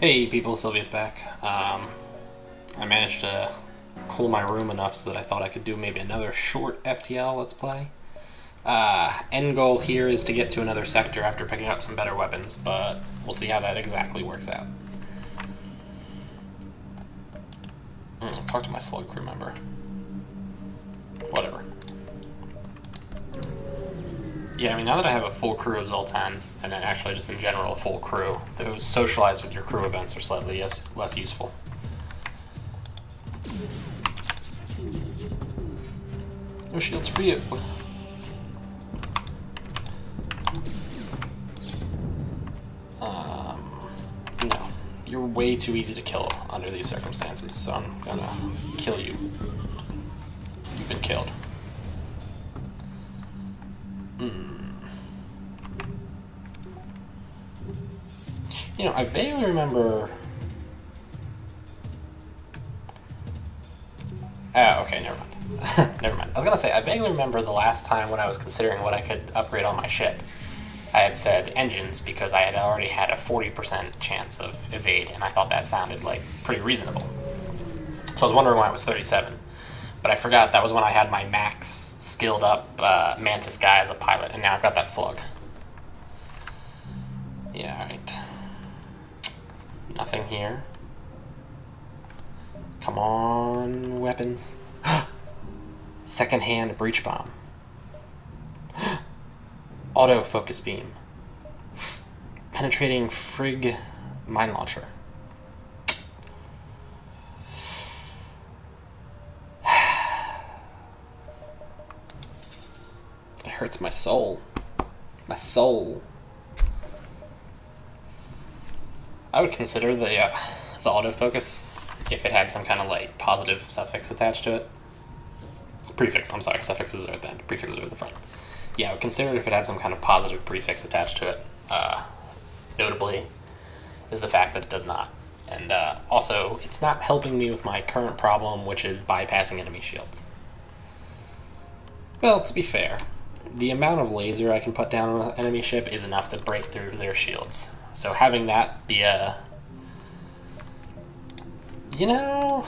Hey people, Silveus back. I managed to cool my room enough so that I thought I could do maybe another short FTL Let's Play. End goal here is to get to another sector after picking up some better weapons, but we'll see how that exactly works out. Talk to my slug crew member. Whatever. Yeah, I mean, now that I have a full crew of Zoltans, and then actually just in general a full crew, those socialize with your crew events are slightly less useful. No shields for you. No. You're way too easy to kill under these circumstances, so I'm gonna kill you. You've been killed. You know, I vaguely remember... okay, never mind. Never mind. I was gonna say, I vaguely remember the last time when I was considering what I could upgrade on my ship. I had said engines because I had already had a 40% chance of evade, and I thought that sounded like pretty reasonable. So I was wondering why it was 37. But I forgot that was when I had my max skilled up Mantis guy as a pilot, and now I've got that slug. Yeah, alright. Nothing here. Come on, weapons. Second-hand breach bomb. Auto focus beam. Penetrating frig mine launcher. It hurts my soul. My soul. I would consider the autofocus if it had some kind of like positive suffix attached to it. Prefix, I'm sorry, suffixes are at the end, prefixes are at the front. Yeah, I would consider it if it had some kind of positive prefix attached to it. Notably is the fact that it does not. And also, it's not helping me with my current problem, which is bypassing enemy shields. Well, to be fair, the amount of laser I can put down on an enemy ship is enough to break through their shields. So having that be a... You know...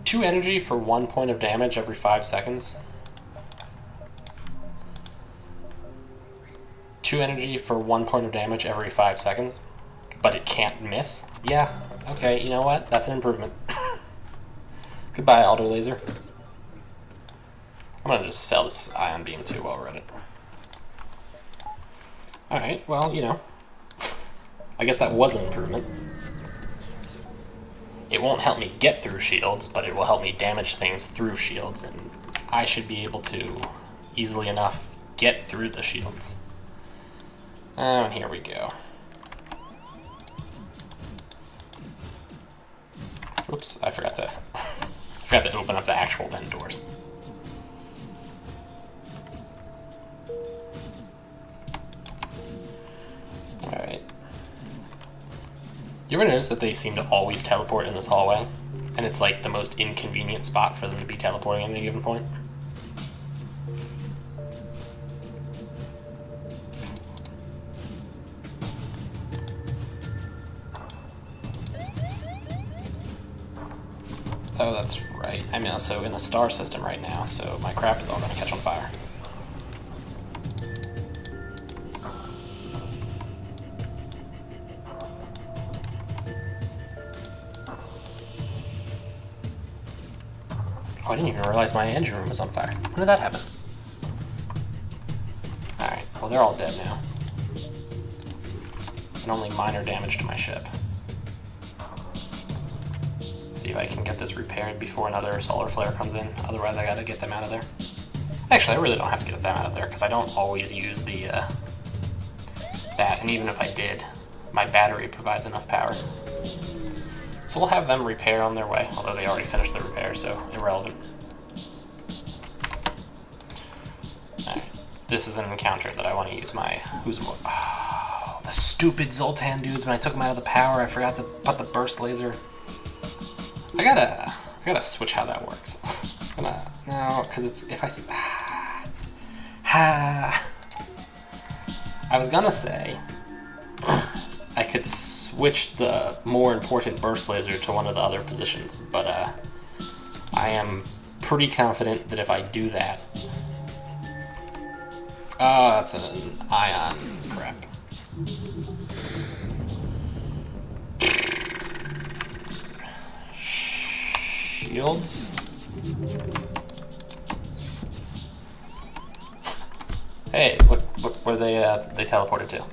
2 energy for 1 point of damage every 5 seconds. 2 energy for 1 point of damage every 5 seconds. But it can't miss? Yeah, okay, you know what? That's an improvement. Goodbye, auto laser. I'm gonna just sell this ion beam too while we're at it. Alright, well, you know. I guess that was an improvement. It won't help me get through shields, but it will help me damage things through shields, and I should be able to easily enough get through the shields. And here we go. Oops, I forgot to open up the actual vent doors. Alright. You ever notice that they seem to always teleport in this hallway? And it's like the most inconvenient spot for them to be teleporting at any given point? Oh, that's right. I'm also in a star system right now, so my crap is all going to catch on fire. Oh, I didn't even realize my engine room was on fire. When did that happen? Alright, well they're all dead now. And only minor damage to my ship. Let's see if I can get this repaired before another solar flare comes in. Otherwise I gotta get them out of there. Actually, I really don't have to get them out of there because I don't always use the that, and even if I did, my battery provides enough power. So we'll have them repair on their way, although they already finished the repair, so irrelevant. Alright, this is an encounter that I want to use my... Oh, the stupid Zoltan dudes, when I took them out of the power, I forgot to put the burst laser. I gotta switch how that works. No, because it's... if I see... I was gonna say I could switch the more important burst laser to one of the other positions, but I am pretty confident that if I do that... Oh, that's an ion. Crap. Shields? Hey, look where they teleported to.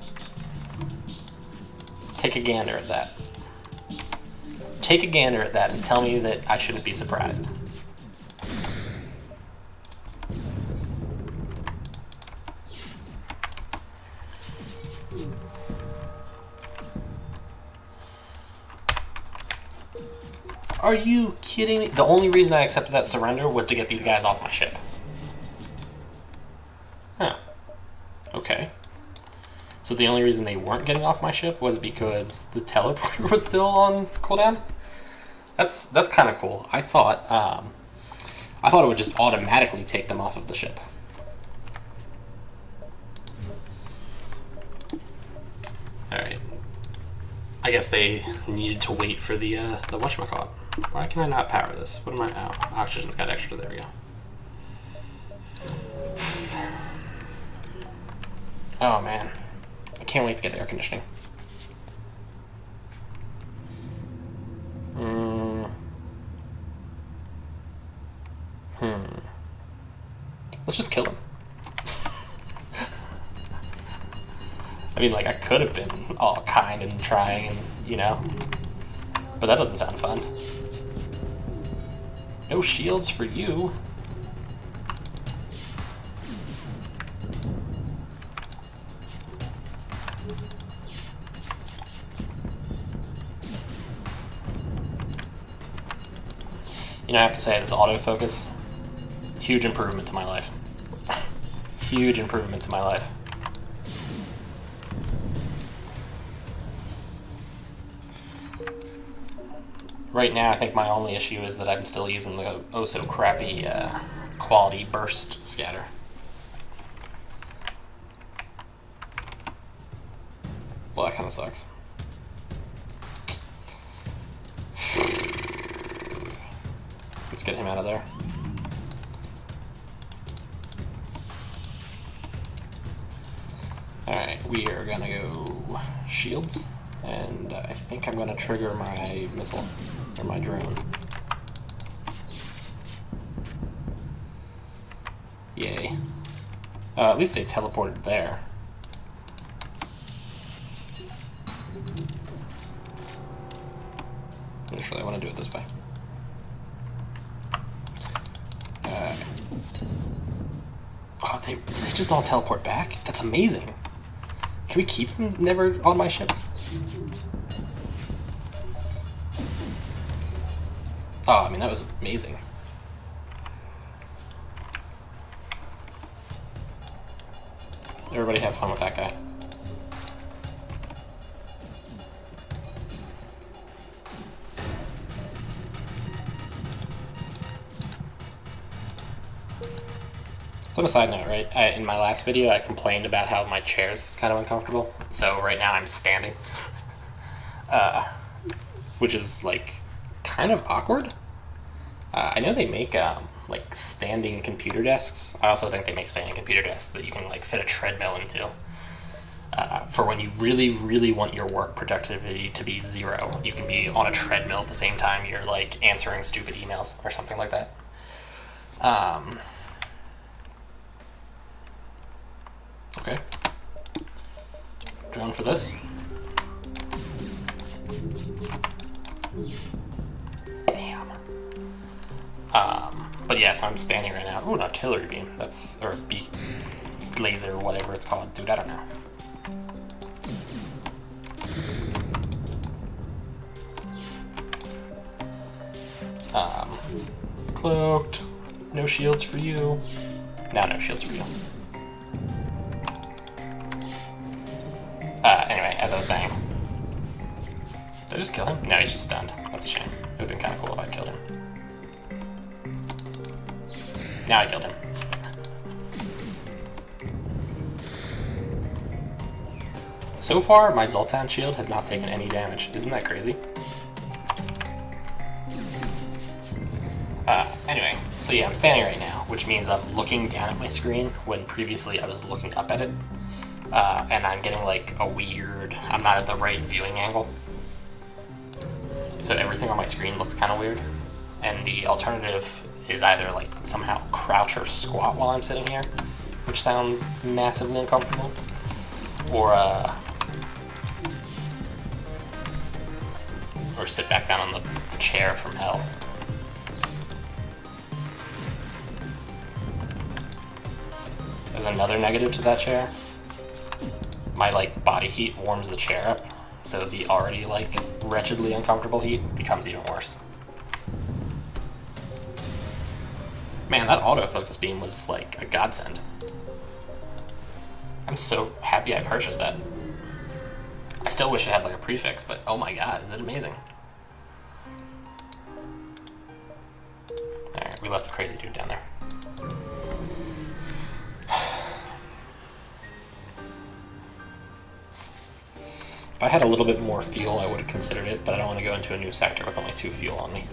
Take a gander at that. Take a gander at that and tell me that I shouldn't be surprised. Are you kidding me? The only reason I accepted that surrender was to get these guys off my ship. Huh. Okay. So the only reason they weren't getting off my ship was because the teleporter was still on cooldown? That's kind of cool. I thought it would just automatically take them off of the ship. Alright. I guess they needed to wait for the whatchamacallit. Why can I not power this? What am I? Oh, oxygen's got extra. There we go. Oh man. I can't wait to get air conditioning. Let's just kill him. I mean, like, I could have been all kind and trying and, you know, but that doesn't sound fun. No shields for you. You know, I have to say, this autofocus, huge improvement to my life. Huge improvement to my life. Right now, I think my only issue is that I'm still using the oh-so-crappy quality burst scatter. Well, that kind of sucks. Let's get him out of there. Alright, we are gonna go shields, and I think I'm gonna trigger my missile, or my drone. Yay. At least they teleported there. Actually, I want to do it this way. Oh, they just all teleport back? That's amazing. Can we keep them never on my ship? Oh, I mean, that was amazing. Everybody have fun with that guy. So on a side note, right, in my last video I complained about how my chair's kind of uncomfortable, so right now I'm standing. Which is, like, kind of awkward. I know they make, like, standing computer desks. I also think they make standing computer desks that you can, like, fit a treadmill into. For when you really, really want your work productivity to be 0, you can be on a treadmill at the same time you're, like, answering stupid emails or something like that. Okay. Drone for this. Damn. But yeah, so I'm standing right now. Ooh, an artillery beam. That's, or beak laser, whatever it's called. Dude, I don't know. Cloaked. No shields for you. Now no shields for you. Anyway, as I was saying. Did I just kill him? No, he's just stunned. That's a shame. It would have been kind of cool if I killed him. Now I killed him. So far, my Zoltan shield has not taken any damage. Isn't that crazy? Anyway, so yeah, I'm standing right now, which means I'm looking down at my screen when previously I was looking up at it. And I'm getting like a weird, I'm not at the right viewing angle. So everything on my screen looks kind of weird. And the alternative is either like somehow crouch or squat while I'm sitting here, which sounds massively uncomfortable, or sit back down on the chair from hell. As another negative to that chair, my like body heat warms the chair up, so the already like wretchedly uncomfortable heat becomes even worse. Man, that autofocus beam was like a godsend. I'm so happy I purchased that. I still wish it had like a prefix, but oh my god, is it amazing. Alright, we left the crazy dude down there. If I had a little bit more fuel, I would have considered it, but I don't want to go into a new sector with only 2 fuel on me.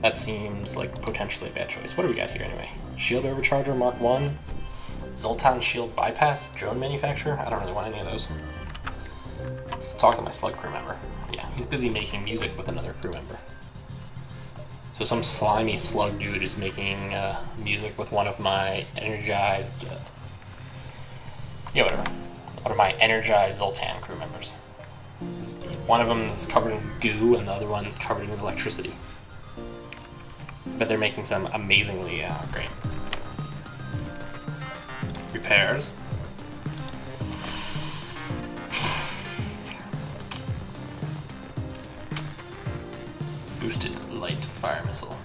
That seems like potentially a bad choice. What do we got here anyway? Shield Overcharger Mark 1, Zoltan Shield Bypass, Drone Manufacturer. I don't really want any of those. Let's talk to my slug crew member. Yeah, he's busy making music with another crew member. So some slimy slug dude is making music with one of my energized... yeah, whatever. One of my energized Zoltan crew members. One of them is covered in goo and the other one's covered in electricity. But they're making some amazingly great repairs. Boosted light fire missile.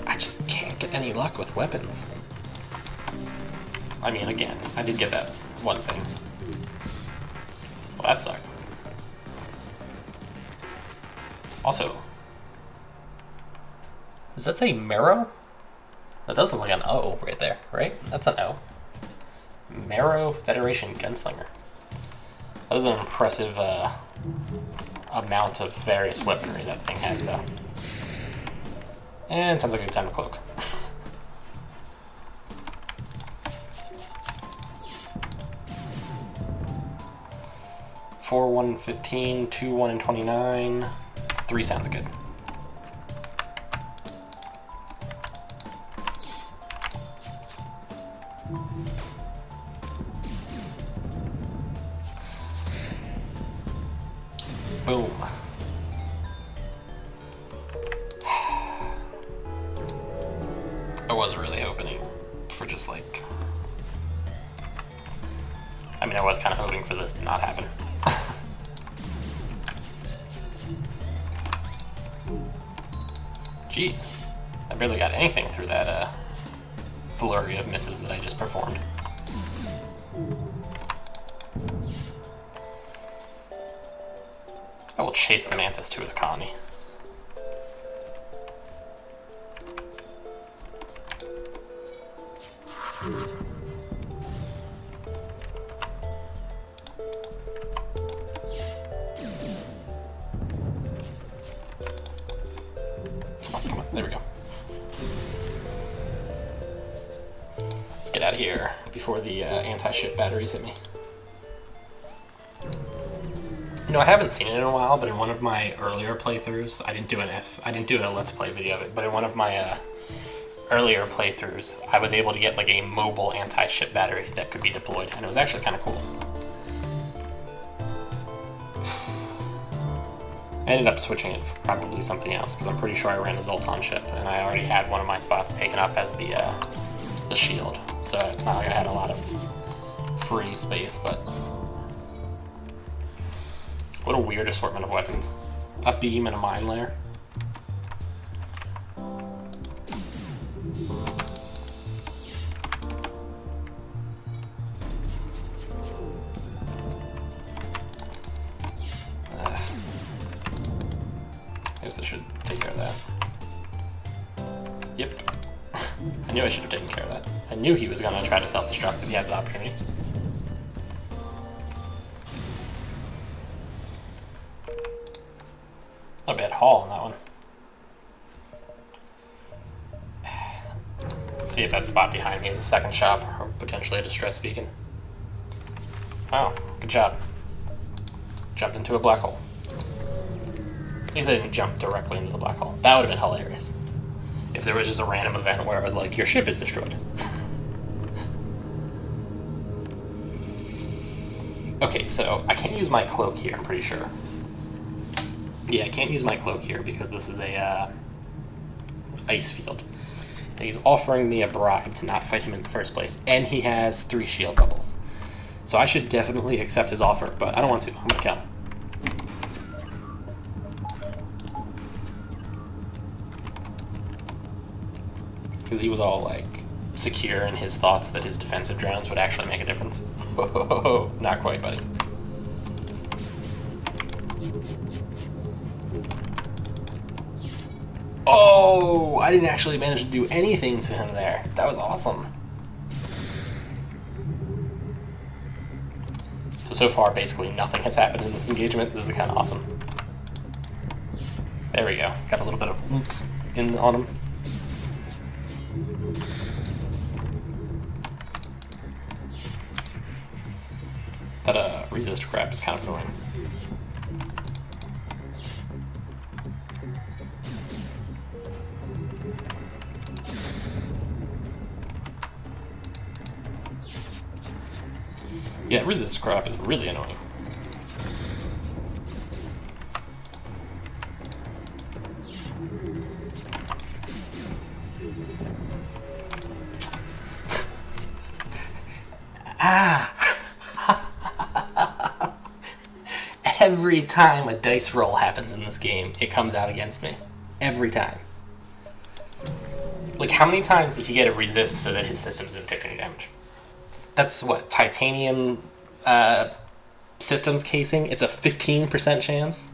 I just can't get any luck with weapons. I mean, again, I did get that one thing. Well, that sucked. Also, does that say Marrow? That does look like an O right there, right? That's an O. Marrow Federation Gunslinger. That was an impressive amount of various weaponry that thing has, though. And sounds like a good time to cloak. 4, 1, 15, 2, 1, and 29. 3 sounds good. Boom. I was really hoping for just like... I mean, I was kind of hoping for this to not happen. Jeez, I barely got anything through that flurry of misses that I just performed. I will chase the mantis to his colony. Come on, there we go. Let's get out of here before the anti-ship batteries hit me. You know, I haven't seen it in a while, but in one of my earlier playthroughs, I didn't do a Let's Play video of it, but in one of my earlier playthroughs, I was able to get like a mobile anti-ship battery that could be deployed, and it was actually kind of cool. I ended up switching it for probably something else, because I'm pretty sure I ran a Zoltan ship, and I already had one of my spots taken up as the shield, so it's not like I had a lot of free space, but... What a weird assortment of weapons. A beam and a mine layer. I guess I should take care of that. Yep. I knew I should have taken care of that. I knew he was going to try to self-destruct if he had the opportunity. Not a bad haul on that one. See if that spot behind me is a second shop or potentially a distress beacon. Oh, good job. Jumped into a black hole. At least I didn't jump directly into the black hole. That would have been hilarious. If there was just a random event where I was like, your ship is destroyed. Okay, so I can't use my cloak here, I'm pretty sure. Yeah, I can't use my cloak here because this is a ice field. And he's offering me a bribe to not fight him in the first place, and he has 3 shield bubbles. So I should definitely accept his offer, but I don't want to. I'm gonna kill him. Because he was all like secure in his thoughts that his defensive drones would actually make a difference. Whoa, not quite, buddy. Oh, I didn't actually manage to do anything to him there. That was awesome. So far, basically nothing has happened in this engagement. This is kind of awesome. There we go. Got a little bit of oomph in on him. That resist crap is kind of annoying. Yeah, resist crap is really annoying. Ah! Every time a dice roll happens in this game, it comes out against me. Every time. Like, how many times did he get a resist so that his systems didn't take any damage? That's what, titanium systems casing? It's a 15% chance?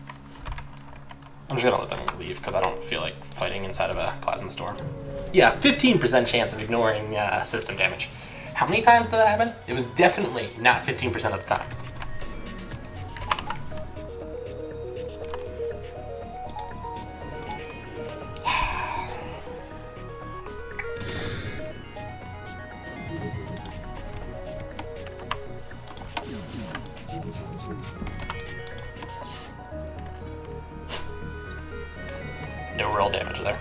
I'm just gonna let them leave because I don't feel like fighting inside of a plasma storm. Yeah, 15% chance of ignoring system damage. How many times did that happen? It was definitely not 15% of the time. No real damage there.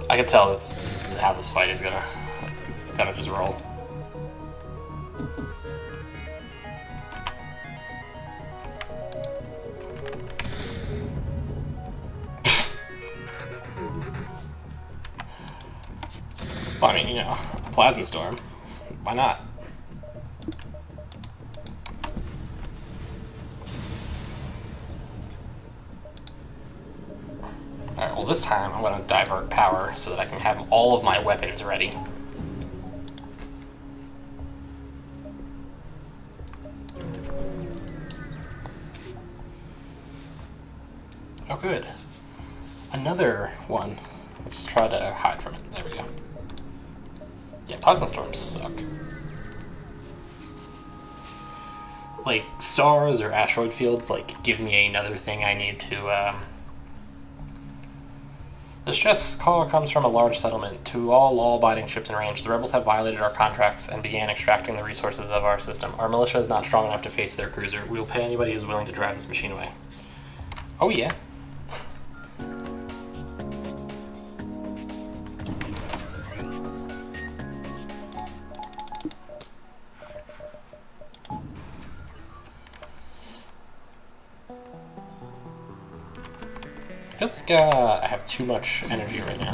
I can tell that's how this fight is gonna just roll. Well, I mean, you know, a plasma storm. Why not? Alright, well this time I'm going to divert power so that I can have all of my weapons ready. Oh good. Another one. Let's try to hide from it. There we go. Yeah, plasma storms suck. Like, stars or asteroid fields, like, give me another thing I need to, The distress call comes from a large settlement. To all law-abiding ships in range, the rebels have violated our contracts and began extracting the resources of our system. Our militia is not strong enough to face their cruiser. We will pay anybody who's willing to drive this machine away. Oh yeah. I feel like I have too much energy right now.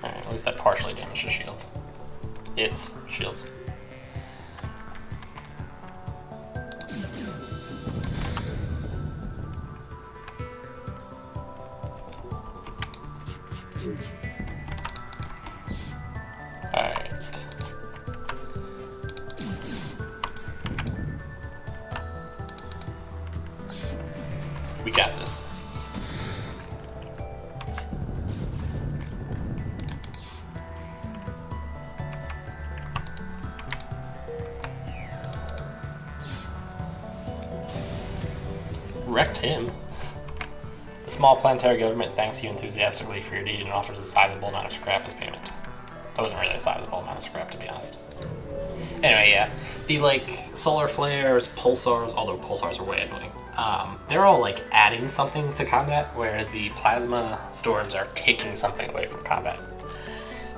Alright, at least that partially damaged the shields. Its shields. Alright. We got this. wrecked him. The small planetary government thanks you enthusiastically for your deed and offers a sizable amount of scrap as payment. That wasn't really a sizable amount of scrap, to be honest. Anyway, yeah. The, like, solar flares, pulsars, although pulsars are way annoying, they're all, like, adding something to combat, whereas the plasma storms are taking something away from combat.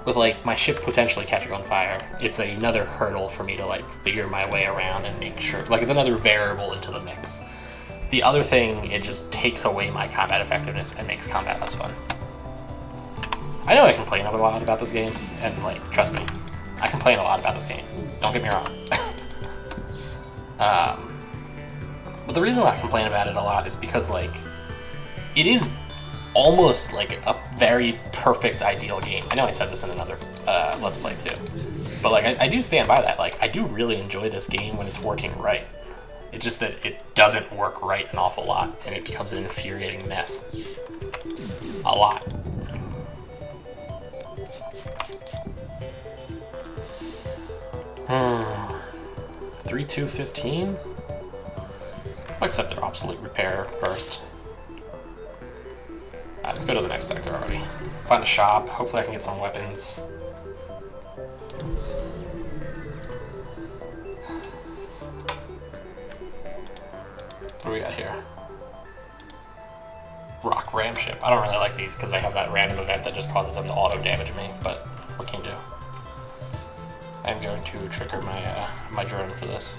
With, like, my ship potentially catching on fire, it's another hurdle for me to, like, figure my way around and make sure... Like, it's another variable into the mix. The other thing, it just takes away my combat effectiveness and makes combat less fun. I know I complain a lot about this game, and, like, trust me, I complain a lot about this game. Don't get me wrong. But the reason why I complain about it a lot is because, like, it is almost like a very perfect, ideal game. I know I said this in another Let's Play too, but, like, I do stand by that. Like, I do really enjoy this game when it's working right. It's just that it doesn't work right an awful lot, and it becomes an infuriating mess. A lot. Hmm. 3-2-15? I'll accept their obsolete repair first. Alright, let's go to the next sector already. Find a shop. Hopefully I can get some weapons. What do we got here? Rock ram ship. I don't really like these because they have that random event that just causes them to auto-damage me, but what can you do? I'm going to trigger my my drone for this.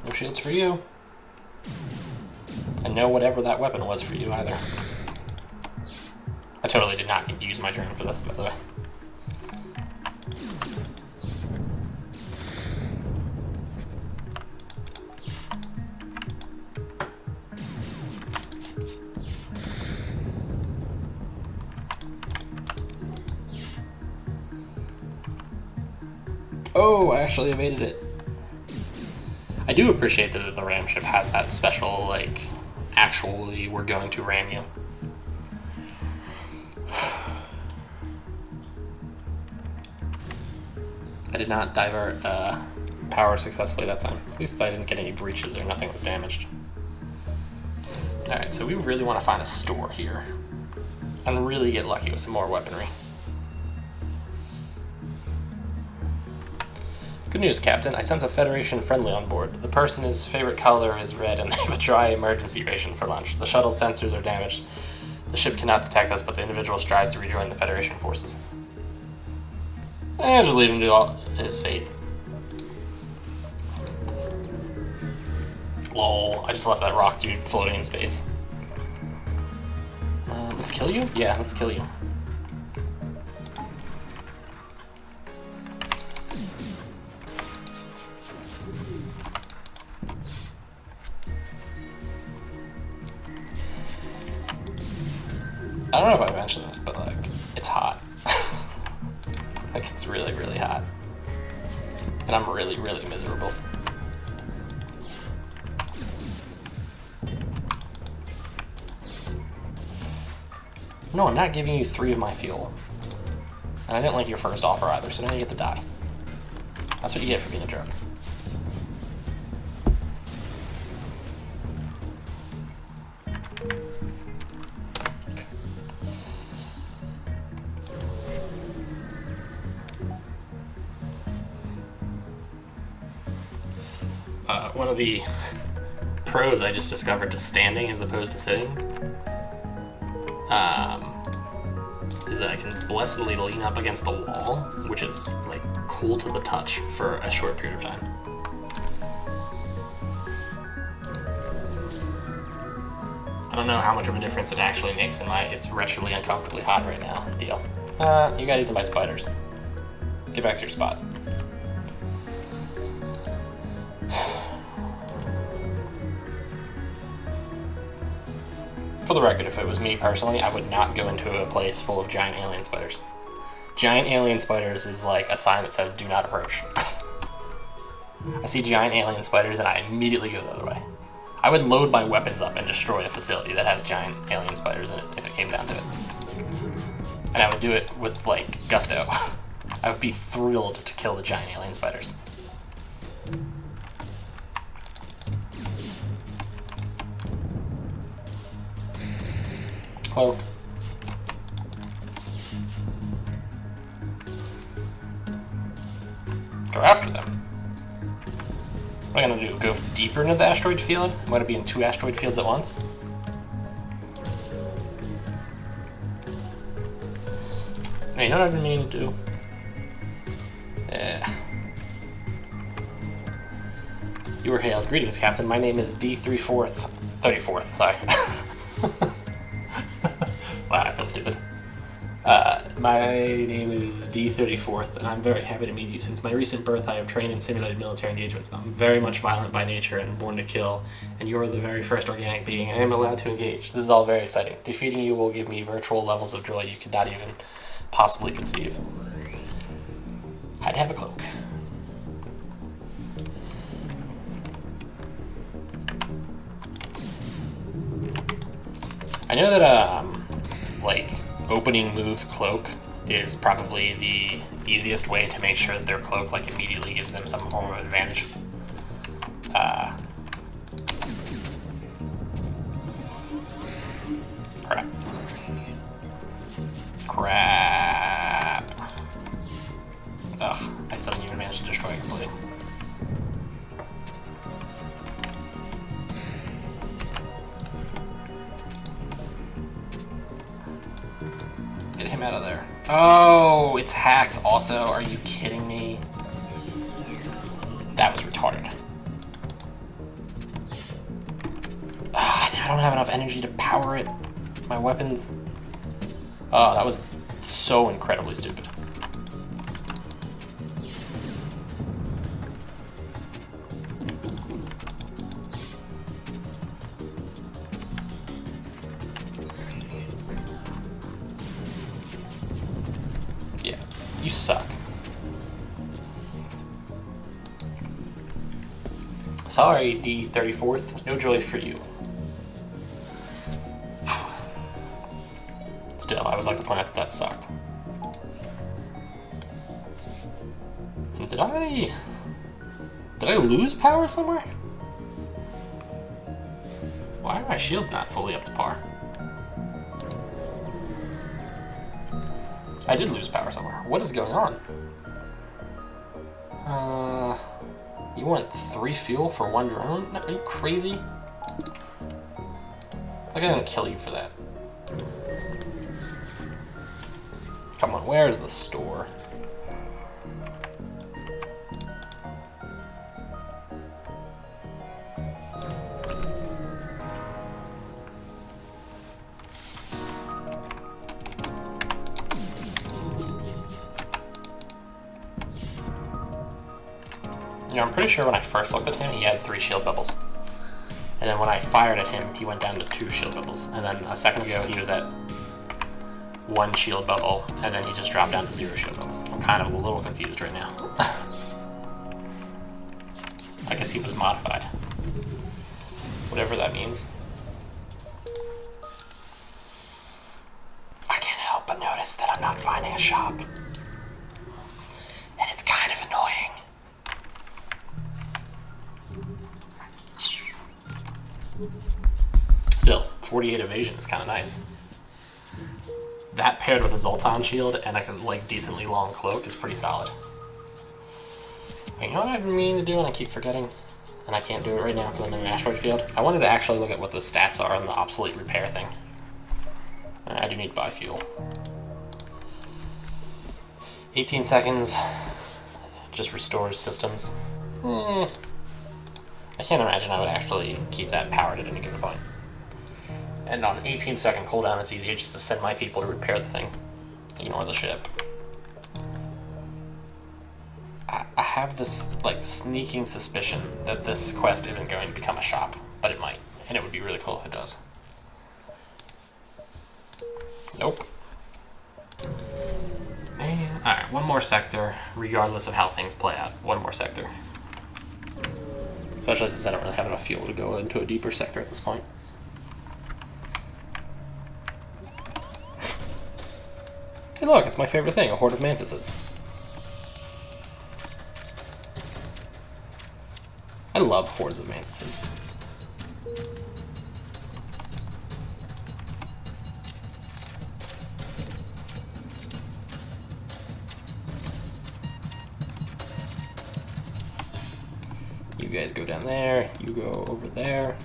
No shields for you. And no whatever that weapon was for you either. I totally did not need to use my drone for this, by the way. Oh, I actually evaded it. I do appreciate that the ram ship has that special, like, actually, we're going to ram you. I did not divert power successfully that time. At least I didn't get any breaches or nothing was damaged. Alright, so we really want to find a store here. And really get lucky with some more weaponry. Good news, Captain. I sense a Federation friendly on board. The person's favorite color is red, and they have a dry emergency ration for lunch. The shuttle's sensors are damaged. The ship cannot detect us, but the individual strives to rejoin the Federation forces. Just leave him to all his fate. Lol, I just left that rock dude floating in space. Let's kill you? Yeah, let's kill you. I don't know if I mentioned this, but, like, it's hot. Like, it's really, really hot. And I'm really, really miserable. No, I'm not giving you 3 of my fuel. And I didn't like your first offer either, so now you get to die. That's what you get for being a jerk. One of the pros I just discovered to standing as opposed to sitting is that I can blessedly lean up against the wall, which is, like, cool to the touch for a short period of time. I don't know how much of a difference it actually makes in my it's wretchedly uncomfortably hot right now deal. You got eaten by spiders. Get back to your spot. For the record, if it was me personally, I would not go into a place full of giant alien spiders. Giant alien spiders is like a sign that says, do not approach. I see giant alien spiders and I immediately go the other way. I would load my weapons up and destroy a facility that has giant alien spiders in it if it came down to it. And I would do it with, like, gusto. I would be thrilled to kill the giant alien spiders. Cloak. Go after them. What am I gonna do? Go deeper into the asteroid field? I'm gonna be in 2 asteroid fields at once? Hey, you know what I've been meaning to do? You were hailed. Greetings, Captain. My name is D34th. 34th, sorry. Wow, I feel stupid. My name is D34th, and I'm very happy to meet you. Since my recent birth, I have trained in simulated military engagements. I'm very much violent by nature and born to kill, and you are the very first organic being I am allowed to engage. This is all very exciting. Defeating you will give me virtual levels of joy you could not even possibly conceive. I'd have a cloak. I know that, like, opening move cloak is probably the easiest way to make sure that their cloak, like, immediately gives them some form of advantage. Crap. Crap. Ugh, I still didn't even manage to destroy it completely. Get him out of there. Oh, it's hacked also. Are you kidding me? That was retarded. I don't have enough energy to power it. My weapons. Oh, that was so incredibly stupid. Yeah, you suck. Sorry, D34th. No joy for you. Still, I would like to point out that that sucked. And did I lose power somewhere? Why are my shields not fully up to par? I did lose power somewhere. What is going on? You want 3 fuel for 1 drone? No, are you crazy? Like, I'm gonna kill you for that. Come on, where is the store? You know, I'm pretty sure when I first looked at him, he had 3 shield bubbles. And then when I fired at him, he went down to 2 shield bubbles. And then a second ago, he was at 1 shield bubble, and then he just dropped down to 0 shield bubbles. I'm kind of a little confused right now. I guess he was modified. Whatever that means. I can't help but notice that I'm not finding a shop. And it's kind of annoying. Still, 48 evasion is kind of nice. That paired with a Zoltan shield and a like decently long cloak is pretty solid. You know what I've been meaning to do and I keep forgetting? And I can't do it right now because I'm in an asteroid field. I wanted to actually look at what the stats are on the obsolete repair thing. I do need to buy fuel. 18 seconds. Just restores systems. I can't imagine I would actually keep that powered at any given point. And on an 18-second cooldown, it's easier just to send my people to repair the thing. Ignore the ship. I have this, like, sneaking suspicion that this quest isn't going to become a shop, but it might. And it would be really cool if it does. Nope. Man. Alright, one more sector, regardless of how things play out. One more sector. Especially since I don't really have enough fuel to go into a deeper sector at this point. Hey look, it's my favorite thing, a horde of mantises. I love hordes of mantises. You guys go down there, you go over there.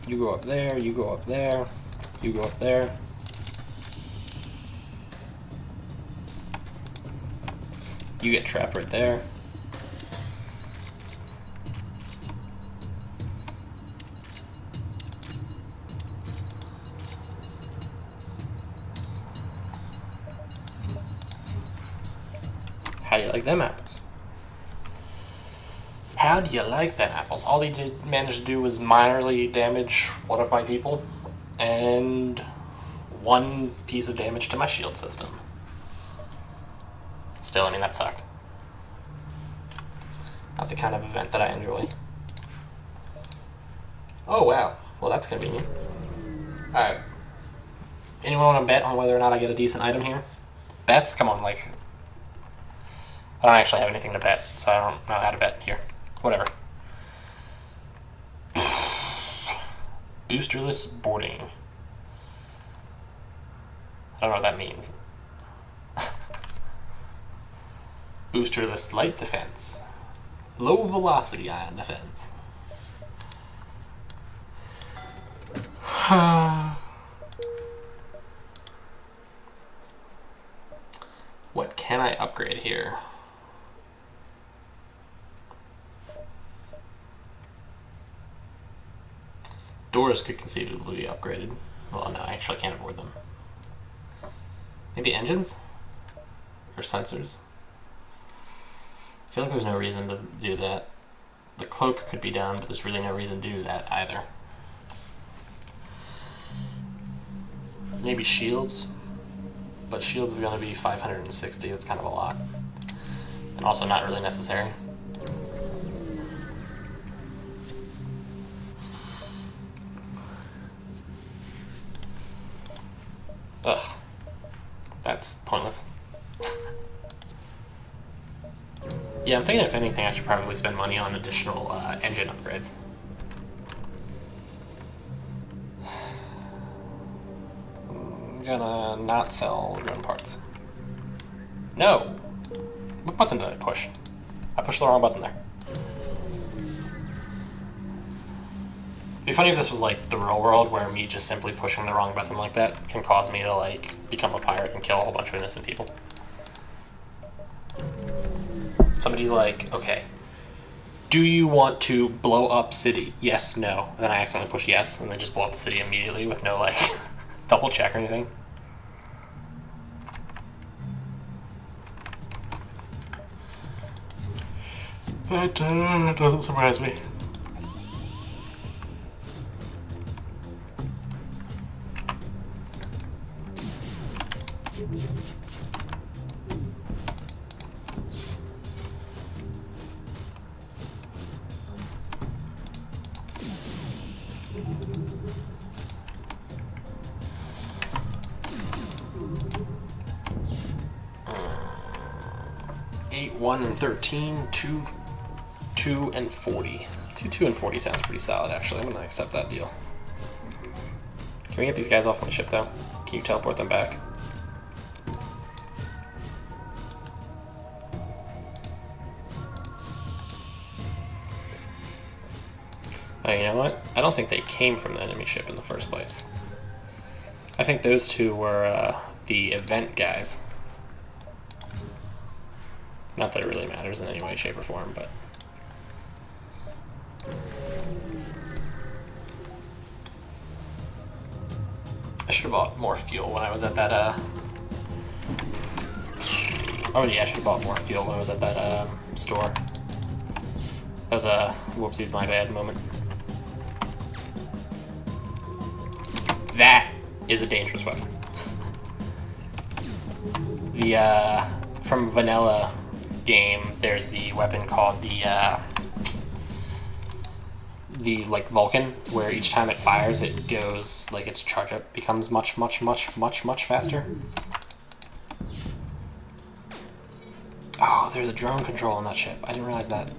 You go up there, you go up there, you go up there. You get trapped right there. How do you like them apples? How do you like them apples? All they did manage to do was minorly damage one of my people, and 1 piece of damage to my shield system. Still, I mean, that sucked. Not the kind of event that I enjoy. Oh, wow. Well, that's convenient. Alright. Anyone want to bet on whether or not I get a decent item here? Bets? Come on, like... I don't actually have anything to bet, so I don't know how to bet here. Whatever. Boosterless boarding. I don't know what that means. Boosterless light defense. Low velocity ion defense. What can I upgrade here? Doors could conceivably be upgraded. Well, no, I actually can't afford them. Maybe engines? Or sensors? I feel like there's no reason to do that. The cloak could be done, but there's really no reason to do that either. Maybe shields? But shields is going to be 560, that's kind of a lot. And also not really necessary. Ugh. That's pointless. Yeah, I'm thinking if anything I should probably spend money on additional engine upgrades. I'm gonna not sell drone parts. No! What button did I push? I pushed the wrong button there. It'd be funny if this was like the real world, where me just simply pushing the wrong button like that can cause me to like become a pirate and kill a whole bunch of innocent people. Somebody's like, okay, do you want to blow up city? Yes, no. And then I accidentally push yes, and then just blow up the city immediately with no like double check or anything. That doesn't surprise me. Eight, 1, and 13, 2, 2, and 40. 2 and 40 sounds pretty solid, actually. I'm gonna accept that deal. Can we get these guys off my ship, though? Can you teleport them back? Oh, you know what? I don't think they came from the enemy ship in the first place. I think those two were the event guys. Not that it really matters in any way, shape, or form, but... I should have bought more fuel when I was at that, Oh yeah, I should have bought more fuel when I was at that, store. That was a whoopsies my bad moment. That is a dangerous weapon. The, from vanilla game, there's the weapon called the the like Vulcan, where each time it fires, it goes like its charge up becomes much faster. Oh, there's a drone control on that ship. I didn't realize that.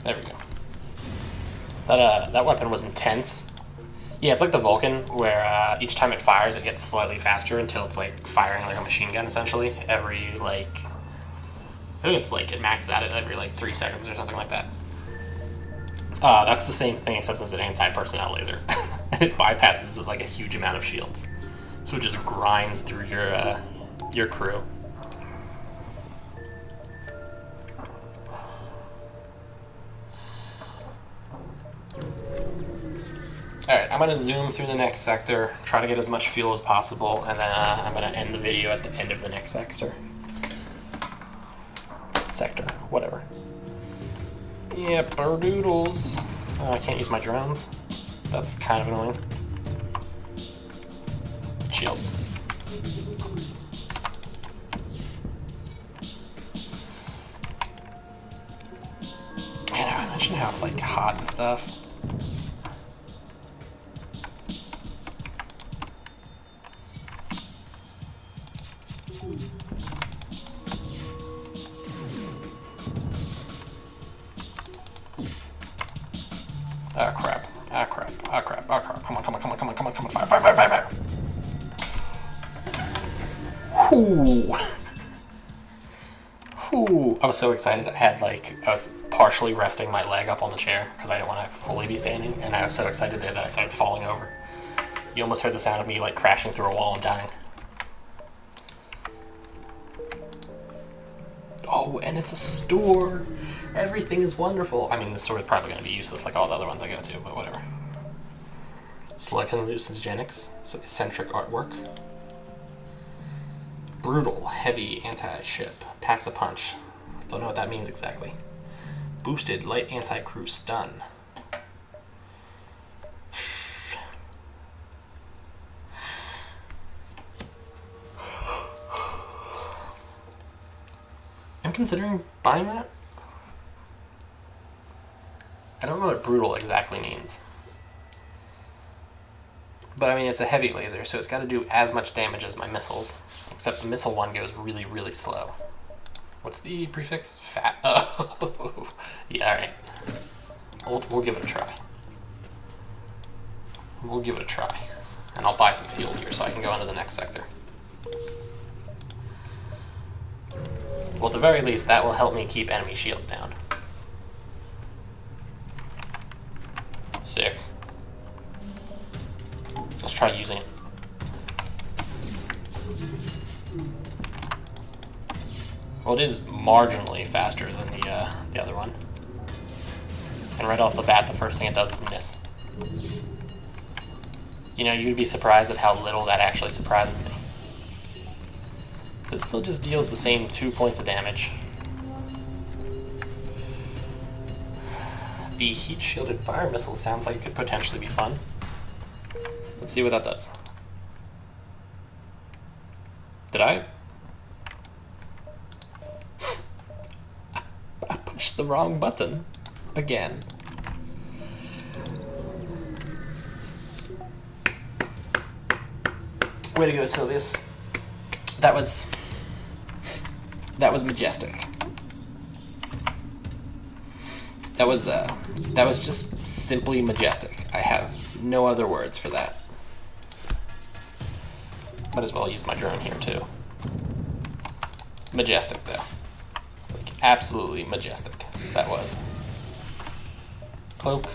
There we go. That weapon was intense. Yeah, it's like the Vulcan, where each time it fires, it gets slightly faster until it's like firing like a machine gun, essentially. Every like, I think it's like it maxes out at every like 3 seconds or something like that. That's the same thing, except it's an anti-personnel laser. It bypasses like a huge amount of shields, so it just grinds through your crew. Alright, I'm going to zoom through the next sector, try to get as much fuel as possible, and then I'm going to end the video at the end of the next sector. Whatever. Yep, doodles. Oh, I can't use my drones. That's kind of annoying. Shields. Man, I mentioned how it's like hot and stuff. Ah crap, ah crap, ah crap, ah crap. Come on, come on, come on, come on, come on, come on, fire, fire, fire, fire, fire. Whoo! Whoo! I was so excited. I was partially resting my leg up on the chair because I didn't want to fully be standing, and I was so excited there that I started falling over. You almost heard the sound of me like crashing through a wall and dying. Oh, and it's a store. Everything is wonderful. I mean, this store is probably going to be useless like all the other ones I go to, but whatever. Select hallucinogenics, so eccentric artwork. Brutal, heavy anti-ship, packs a punch. Don't know what that means exactly. Boosted, light anti-crew stun. I'm considering buying that. I don't know what brutal exactly means. But I mean, it's a heavy laser, so it's got to do as much damage as my missiles. Except the missile one goes really, really slow. What's the prefix? Fat. Oh, yeah, alright. We'll give it a try. We'll give it a try. And I'll buy some fuel here so I can go into the next sector. Well, at the very least, that will help me keep enemy shields down. Sick. Let's try using it. Well, it is marginally faster than the other one. And right off the bat, the first thing it does is miss. You know, you'd be surprised at how little that actually surprises me. It still just deals the same 2 points of damage. The heat-shielded fire missile sounds like it could potentially be fun. Let's see what that does. Did I pushed the wrong button again. Way to go, Silveus. That was majestic. That was just simply majestic. I have no other words for that. Might as well use my drone here too. Majestic though. Like absolutely majestic. That was. Cloak.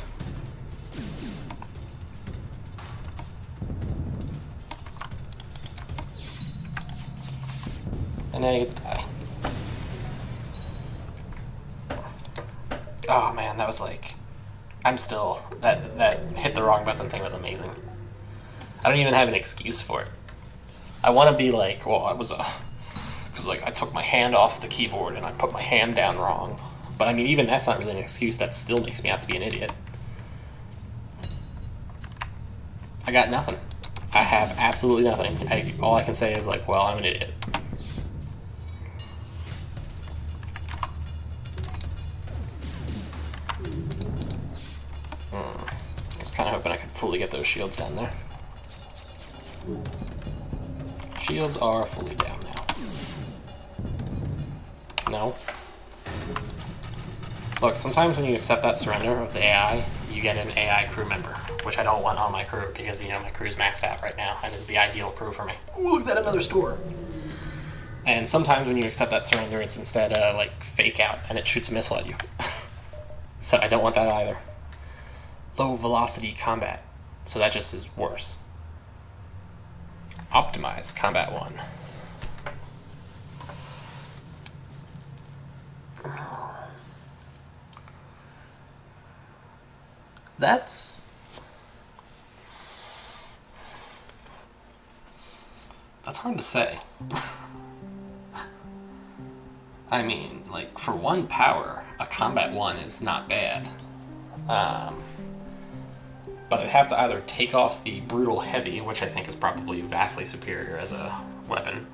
And now you get to die. Oh man, that was like I'm still, that hit the wrong button thing was amazing. I don't even have an excuse for it. I want to be like, well, because like I took my hand off the keyboard and I put my hand down wrong. But I mean, even that's not really an excuse. That still makes me out to be an idiot. I got nothing. I have absolutely nothing. All I can say is like, well, I'm an idiot. I was kind of hoping I could fully get those shields down there. Shields are fully down now. No. Look, sometimes when you accept that surrender of the AI, you get an AI crew member, which I don't want on my crew because, you know, my crew's maxed out right now and is the ideal crew for me. Ooh, look at that, another store. And sometimes when you accept that surrender, it's instead like fake out and it shoots a missile at you. So I don't want that either. Low velocity combat. So that just is worse. Optimize combat 1. That's hard to say. I mean, like, for 1 power, a combat 1 is not bad. But I'd have to either take off the brutal heavy, which I think is probably vastly superior as a weapon,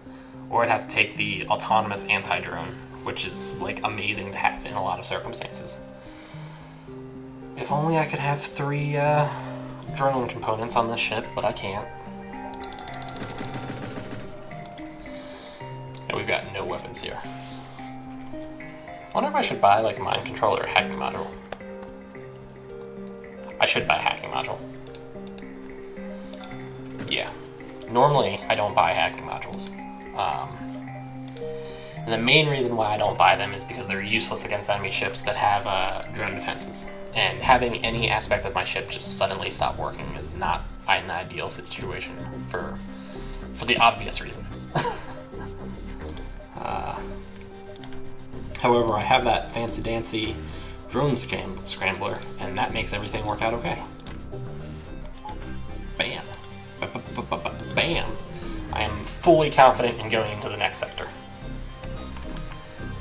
or I'd have to take the autonomous anti-drone, which is like amazing to have in a lot of circumstances. If only I could have 3 drone components on this ship, but I can't. And we've got no weapons here. I wonder if I should buy like a mind controller or a hacking module. I should buy a hacking module. Yeah. Normally, I don't buy hacking modules. And the main reason why I don't buy them is because they're useless against enemy ships that have drone defenses. And having any aspect of my ship just suddenly stop working is not an ideal situation for the obvious reason. However, I have that fancy-dancy drone scrambler, and that makes everything work out okay. Bam. Bam. I am fully confident in going into the next sector.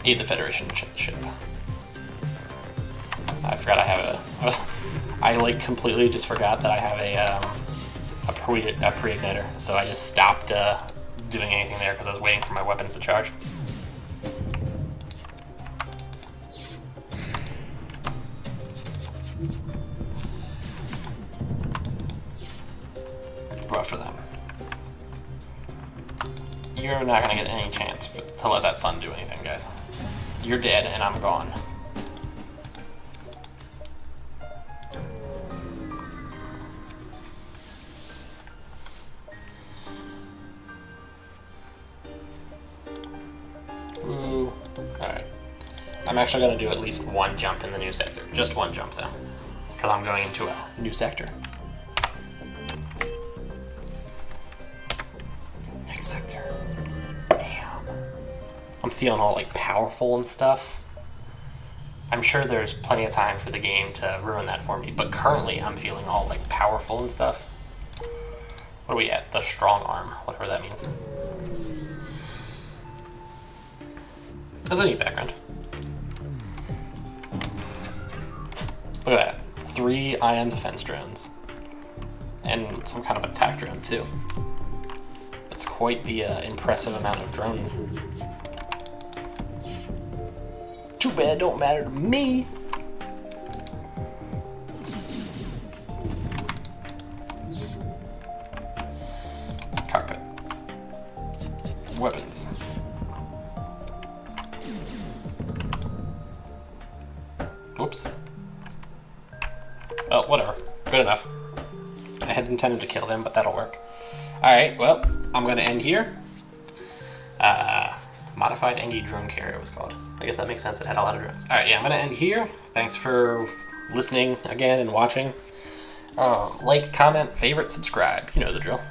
Aid the Federation ship. I forgot I have I like completely just forgot that I have a pre-igniter, so I just stopped doing anything there because I was waiting for my weapons to charge. Go after them. You're not gonna get any chance to let that sun do anything, guys. You're dead and I'm gone. Ooh. Alright. I'm actually gonna do at least 1 jump in the new sector. Just 1 jump though. Because I'm going into a new sector. Next sector. Damn. I'm feeling all like powerful and stuff. I'm sure there's plenty of time for the game to ruin that for me, but currently I'm feeling all like powerful and stuff. What are we at? The strong arm, whatever that means. That's a neat background. Look at that. 3 ion defense drones. And some kind of attack drone too. That's quite the impressive amount of drones. Too bad it don't matter to me. Cockpit. Weapons. Whoops. Well, whatever. Good enough. I had intended to kill them, but that'll work. Alright, well, I'm going to end here. Modified Engi drone carrier was called. I guess that makes sense. It had a lot of drones. Alright, yeah, I'm going to end here. Thanks for listening again and watching. Like, comment, favorite, subscribe. You know the drill.